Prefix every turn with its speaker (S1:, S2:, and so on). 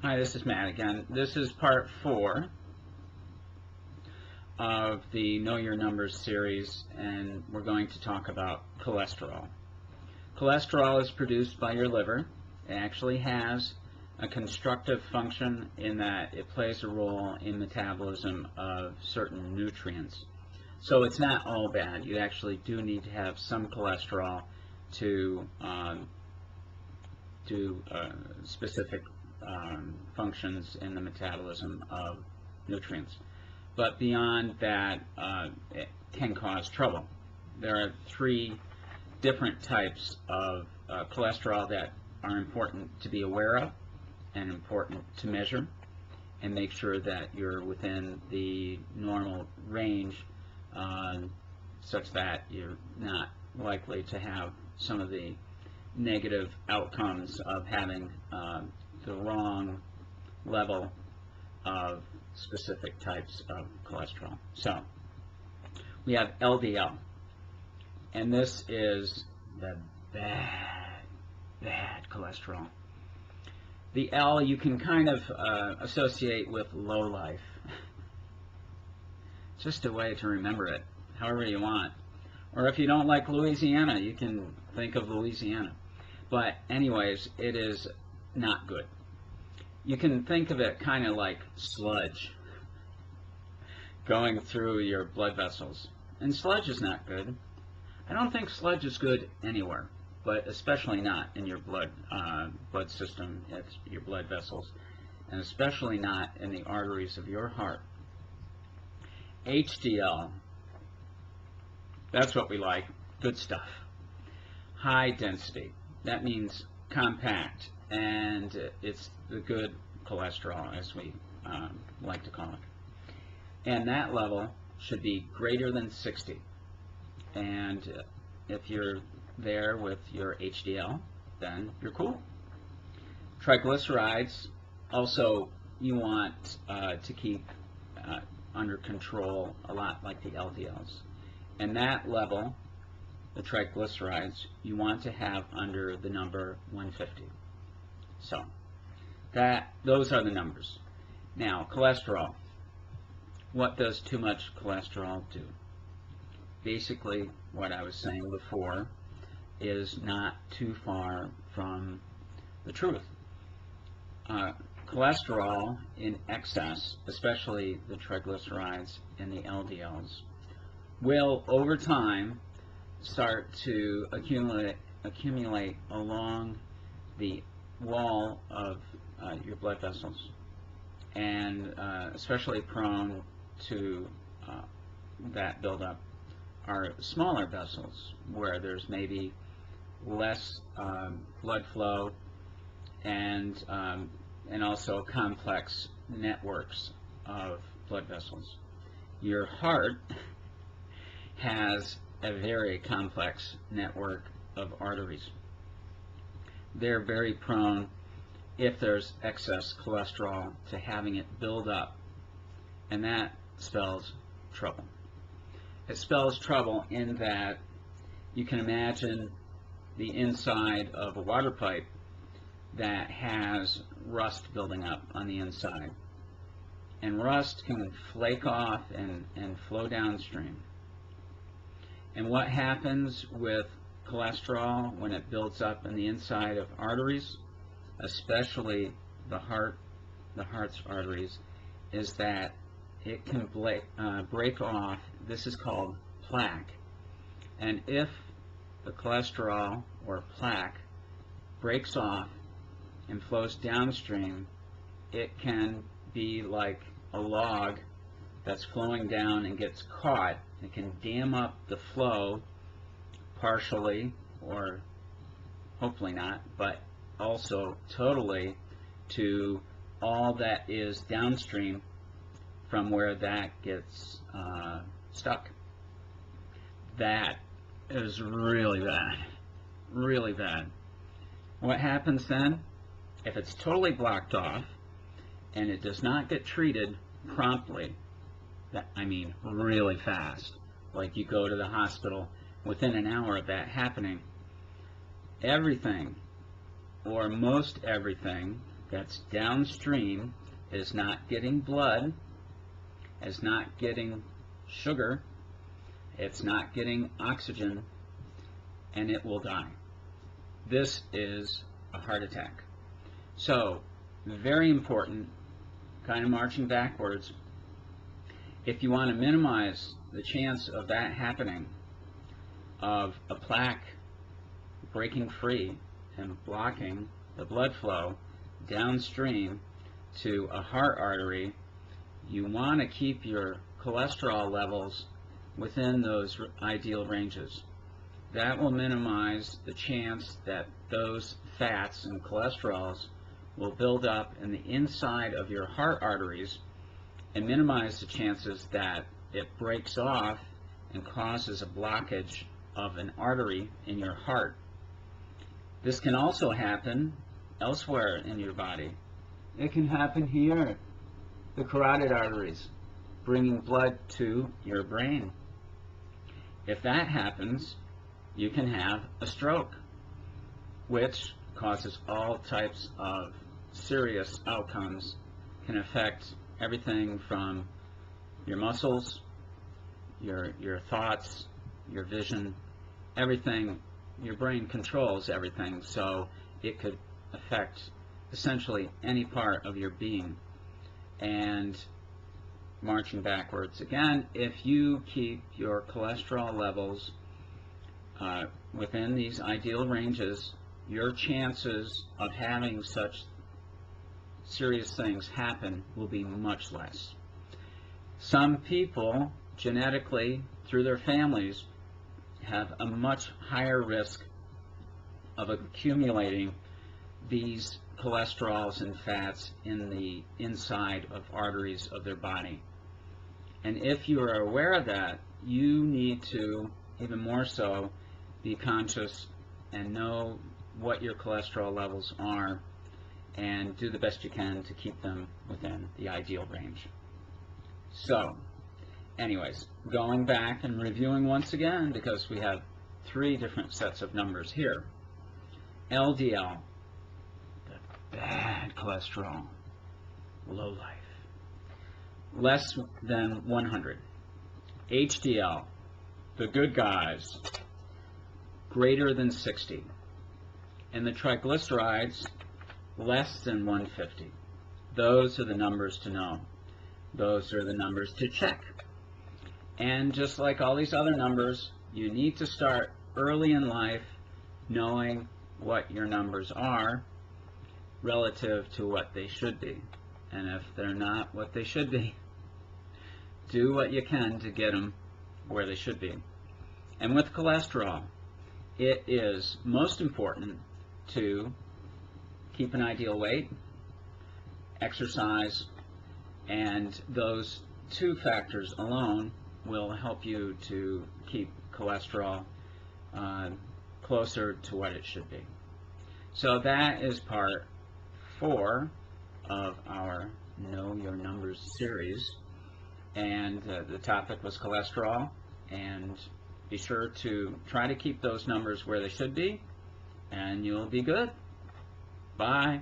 S1: Hi, this is Matt again. This is part 4 of the Know Your Numbers series, and we're going to talk about cholesterol. Cholesterol is produced by your liver. It actually has a constructive function in that it plays a role in metabolism of certain nutrients. So it's not all bad. You actually do need to have some cholesterol to do specific functions in the metabolism of nutrients. But beyond that, it can cause trouble. There are 3 different types of cholesterol that are important to be aware of and important to measure and make sure that you're within the normal range, such that you're not likely to have some of the negative outcomes of having the wrong level of specific types of cholesterol. So we have LDL, and this is the bad cholesterol. The L you can kind of associate with low life. Just a way to remember it, however you want. Or if you don't like Louisiana, you can think of Louisiana. But anyways, it is not good. You can think of it kind of like sludge going through your blood vessels. And sludge is not good. I don't think sludge is good anywhere, but especially not in your blood system, it's your blood vessels, and especially not in the arteries of your heart. HDL, that's what we like. Good stuff. High density. That means compact, and it's the good cholesterol, as we like to call it. And that level should be greater than 60. And if you're there with your HDL, then you're cool. Triglycerides, also you want to keep under control, a lot like the LDLs. And that level, the triglycerides, you want to have under the number 150. So those are the numbers. Now, cholesterol. What does too much cholesterol do? Basically, what I was saying before is not too far from the truth. Cholesterol in excess, especially the triglycerides and the LDLs, will over time start to accumulate along the wall of your blood vessels, and especially prone to that buildup are smaller vessels where there's maybe less blood flow and also complex networks of blood vessels. Your heart has a very complex network of arteries. They're very prone, if there's excess cholesterol, to having it build up, and that spells trouble. It spells trouble in that you can imagine the inside of a water pipe that has rust building up on the inside. And rust can flake off and flow downstream. And what happens with cholesterol when it builds up in the inside of arteries, especially the heart's arteries, is that it can break off. This is called plaque. And if the cholesterol or plaque breaks off and flows downstream, it can be like a log that's flowing down and gets caught. It can dam up the flow partially, or hopefully not, but also totally, to all that is downstream from where that gets stuck. That is really bad. Really bad. What happens then? If it's totally blocked off and it does not get treated promptly, I mean really fast, like you go to the hospital within an hour of that happening, everything, or most everything, that's downstream is not getting blood, is not getting sugar, it's not getting oxygen, and it will die. This is a heart attack. So, very important, kind of marching backwards. If you want to minimize the chance of that happening, of a plaque breaking free and blocking the blood flow downstream to a heart artery, you want to keep your cholesterol levels within those ideal ranges. That will minimize the chance that those fats and cholesterols will build up in the inside of your heart arteries and minimize the chances that it breaks off and causes a blockage of an artery in your heart. This can also happen elsewhere in your body. It can happen here, the carotid arteries, bringing blood to your brain. If that happens, you can have a stroke, which causes all types of serious outcomes, can affect everything from your muscles, your thoughts, your vision, everything. Your brain controls everything, so it could affect essentially any part of your being. And marching backwards again, if you keep your cholesterol levels within these ideal ranges, your chances of having such serious things happen will be much less. Some people genetically, through their families, have a much higher risk of accumulating these cholesterols and fats in the inside of arteries of their body. And if you are aware of that, you need to, even more so, be conscious and know what your cholesterol levels are and do the best you can to keep them within the ideal range. So, anyways, going back and reviewing once again, because we have 3 different sets of numbers here. LDL, the bad cholesterol, low life, less than 100. HDL, the good guys, greater than 60. And the triglycerides, less than 150. Those are the numbers to know. Those are the numbers to check. And just like all these other numbers, you need to start early in life knowing what your numbers are relative to what they should be. And if they're not what they should be, do what you can to get them where they should be. And with cholesterol, it is most important to keep an ideal weight, exercise, and those 2 factors alone will help you to keep cholesterol closer to what it should be. So that is part 4 of our Know Your Numbers series, and the topic was cholesterol, and be sure to try to keep those numbers where they should be, and you'll be good. Bye.